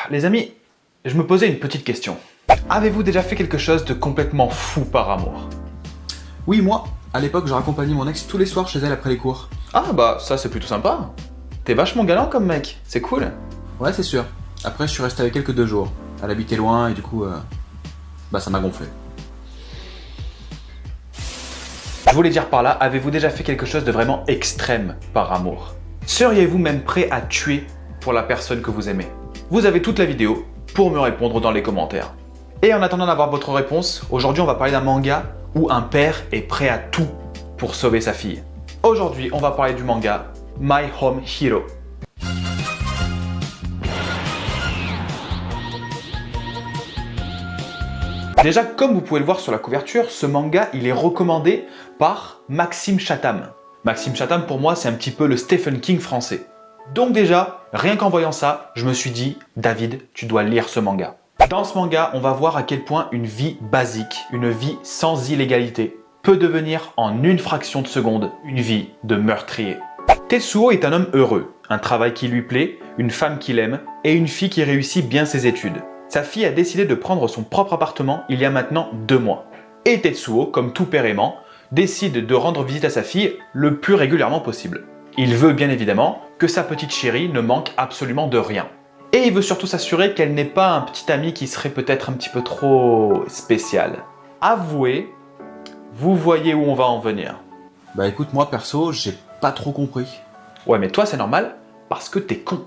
Les amis, je me posais une petite question. Avez-vous déjà fait quelque chose de complètement fou par amour? Oui, moi, à l'époque, je raccompagnais mon ex tous les soirs chez elle après les cours. Ah bah ça c'est plutôt sympa. T'es vachement galant comme mec, c'est cool. Ouais, c'est sûr. Après, je suis resté avec elle que 2 jours. Elle habitait loin et du coup, ça m'a gonflé. Je voulais dire par là, avez-vous déjà fait quelque chose de vraiment extrême par amour? Seriez-vous même prêt à tuer pour la personne que vous aimez? Vous avez toute la vidéo pour me répondre dans les commentaires. Et en attendant d'avoir votre réponse, aujourd'hui on va parler d'un manga où un père est prêt à tout pour sauver sa fille. Aujourd'hui, on va parler du manga My Home Hero. Déjà, comme vous pouvez le voir sur la couverture, ce manga, il est recommandé par Maxime Chatham. Maxime Chatham, pour moi, c'est un petit peu le Stephen King français. Donc déjà, rien qu'en voyant ça, je me suis dit, David, tu dois lire ce manga. Dans ce manga, on va voir à quel point une vie basique, une vie sans illégalité, peut devenir en une fraction de seconde une vie de meurtrier. Tetsuo est un homme heureux, un travail qui lui plaît, une femme qu'il aime et une fille qui réussit bien ses études. Sa fille a décidé de prendre son propre appartement il y a maintenant 2 mois. Et Tetsuo, comme tout père aimant, décide de rendre visite à sa fille le plus régulièrement possible. Il veut bien évidemment que sa petite chérie ne manque absolument de rien. Et il veut surtout s'assurer qu'elle n'ait pas un petit ami qui serait peut-être un petit peu trop spécial. Avouez, vous voyez où on va en venir. Bah écoute, moi perso, j'ai pas trop compris. Ouais, mais toi c'est normal parce que t'es con.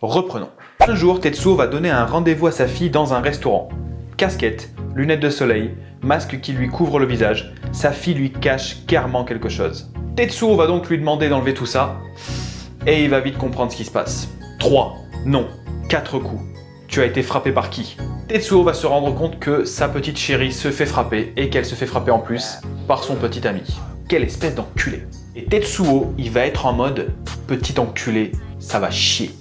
Reprenons. Un jour, Tetsuo va donner un rendez-vous à sa fille dans un restaurant. Casquette, lunettes de soleil, masque qui lui couvre le visage, sa fille lui cache clairement quelque chose. Tetsuo va donc lui demander d'enlever tout ça et il va vite comprendre ce qui se passe. 3, non, 4 coups. Tu as été frappé par qui? Tetsuo va se rendre compte que sa petite chérie se fait frapper et qu'elle se fait frapper en plus par son petit ami. Quelle espèce d'enculé. Et Tetsuo, il va être en mode petit enculé, ça va chier.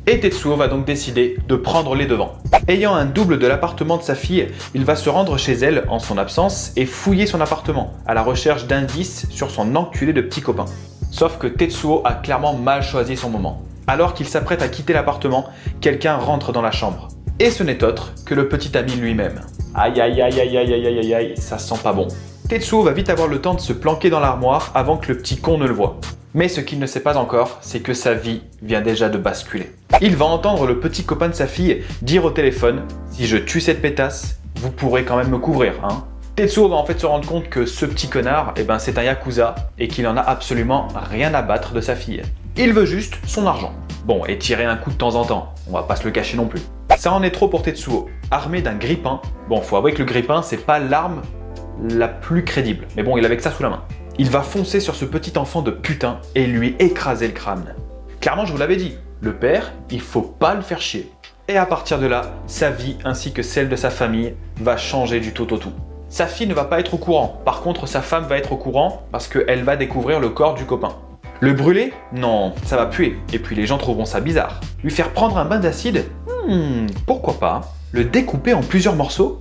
Et Tetsuo va donc décider de prendre les devants. Ayant un double de l'appartement de sa fille, il va se rendre chez elle en son absence et fouiller son appartement à la recherche d'indices sur son enculé de petit copain. Sauf que Tetsuo a clairement mal choisi son moment. Alors qu'il s'apprête à quitter l'appartement, quelqu'un rentre dans la chambre. Et ce n'est autre que le petit ami lui-même. Aïe aïe aïe aïe aïe aïe aïe aïe, ça sent pas bon. Tetsuo va vite avoir le temps de se planquer dans l'armoire avant que le petit con ne le voie. Mais ce qu'il ne sait pas encore, c'est que sa vie vient déjà de basculer. Il va entendre le petit copain de sa fille dire au téléphone « Si je tue cette pétasse, vous pourrez quand même me couvrir, hein ?» Tetsuo va en fait se rendre compte que ce petit connard, c'est un yakuza et qu'il en a absolument rien à battre de sa fille. Il veut juste son argent. Bon, et tirer un coup de temps en temps, on va pas se le cacher non plus. Ça en est trop pour Tetsuo. Armé d'un grille-pain, bon, faut avouer que le grille-pain, c'est pas l'arme la plus crédible, mais bon, il avait que ça sous la main. Il va foncer sur ce petit enfant de putain et lui écraser le crâne. Clairement, je vous l'avais dit, le père, il faut pas le faire chier. Et à partir de là, sa vie ainsi que celle de sa famille va changer du tout au tout. Sa fille ne va pas être au courant, par contre sa femme va être au courant parce qu'elle va découvrir le corps du copain. Le brûler? Non, ça va puer, et puis les gens trouveront ça bizarre. Lui faire prendre un bain d'acide? Pourquoi pas. Le découper en plusieurs morceaux?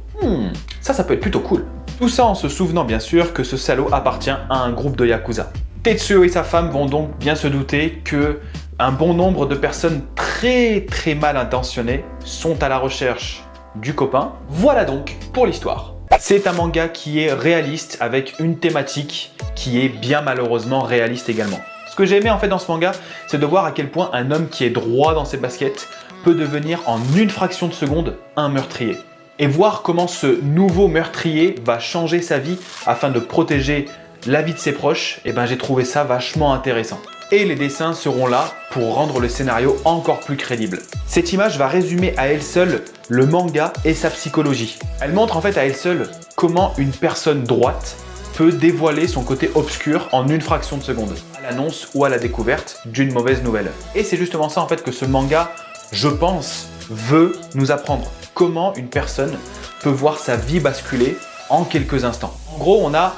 Ça peut être plutôt cool. Tout ça en se souvenant bien sûr que ce salaud appartient à un groupe de yakuza. Tetsuo et sa femme vont donc bien se douter que un bon nombre de personnes très mal intentionnées sont à la recherche du copain. Voilà donc pour l'histoire. C'est un manga qui est réaliste avec une thématique qui est bien malheureusement réaliste également. Ce que j'ai aimé en fait dans ce manga, c'est de voir à quel point un homme qui est droit dans ses baskets peut devenir en une fraction de seconde un meurtrier. Et voir comment ce nouveau meurtrier va changer sa vie afin de protéger la vie de ses proches, j'ai trouvé ça vachement intéressant. Et les dessins seront là pour rendre le scénario encore plus crédible. Cette image va résumer à elle seule le manga et sa psychologie. Elle montre en fait à elle seule comment une personne droite peut dévoiler son côté obscur en une fraction de seconde, à l'annonce ou à la découverte d'une mauvaise nouvelle. Et c'est justement ça en fait que ce manga, je pense, veut nous apprendre. Comment une personne peut voir sa vie basculer en quelques instants. En gros, on a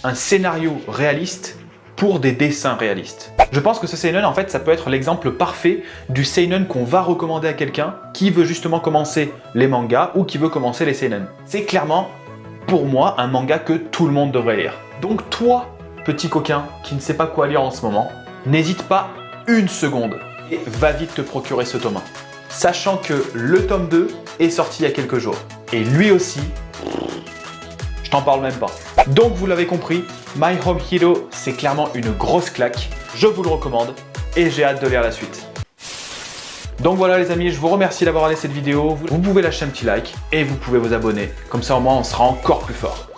un scénario réaliste pour des dessins réalistes. Je pense que ce seinen, en fait, ça peut être l'exemple parfait du seinen qu'on va recommander à quelqu'un qui veut justement commencer les mangas ou qui veut commencer les seinen. C'est clairement, pour moi, un manga que tout le monde devrait lire. Donc toi, petit coquin qui ne sait pas quoi lire en ce moment, n'hésite pas une seconde et va vite te procurer ce tome 1. sachant que le tome 2 est sorti il y a quelques jours. Et lui aussi, je t'en parle même pas. Donc vous l'avez compris, My Home Hero, c'est clairement une grosse claque. Je vous le recommande et j'ai hâte de lire la suite. Donc voilà les amis, je vous remercie d'avoir regardé cette vidéo. Vous pouvez lâcher un petit like et vous pouvez vous abonner. Comme ça au moins on sera encore plus fort.